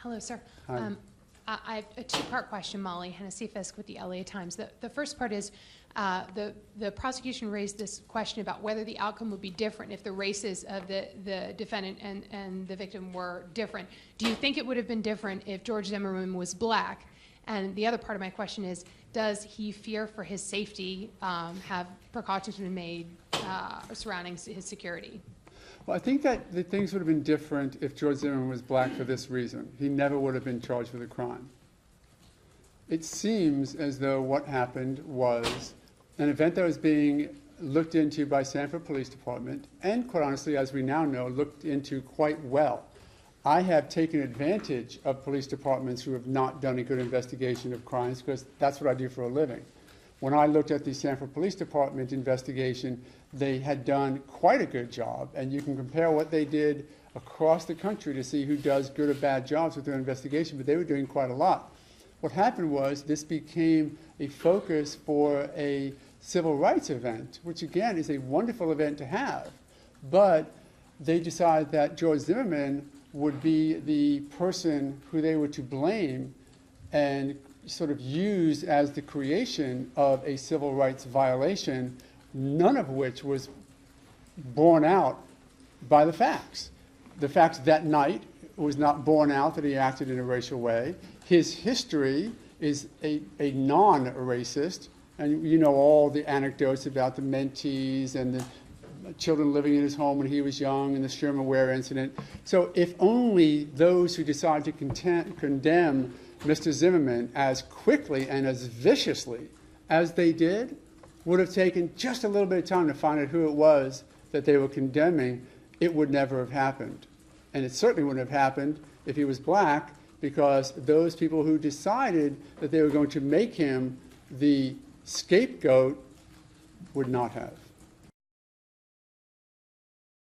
Hello, sir. Hi. I have a two-part question, Molly Hennessy Fisk with the LA Times. The first part is the prosecution raised this question about whether the outcome would be different if the races of the defendant and the victim were different. Do you think it would have been different if George Zimmerman was black? And the other part of my question is, does he fear for his safety? Have precautions been made surrounding his security? Well, I think that the things would have been different if George Zimmerman was black for this reason. He never would have been charged with a crime. It seems as though what happened was an event that was being looked into by Sanford Police Department, and quite honestly, as we now know, looked into quite well. I have taken advantage of police departments who have not done a good investigation of crimes because that's what I do for a living. When I looked at the Sanford Police Department investigation, they had done quite a good job, and you can compare what they did across the country to see who does good or bad jobs with their investigation, but they were doing quite a lot. What happened was this became a focus for a civil rights event, which again is a wonderful event to have, but they decided that George Zimmerman would be the person who they were to blame and sort of use as the creation of a civil rights violation, none of which was borne out by the facts. The facts that night was not borne out that he acted in a racial way. His history is a non-racist, and you know all the anecdotes about the mentees and the children living in his home when he was young and the Sherman Ware incident. So if only those who decide to condemn Mr. Zimmerman as quickly and as viciously as they did would have taken just a little bit of time to find out who it was that they were condemning, it would never have happened. And it certainly wouldn't have happened if he was black, because those people who decided that they were going to make him the scapegoat would not have.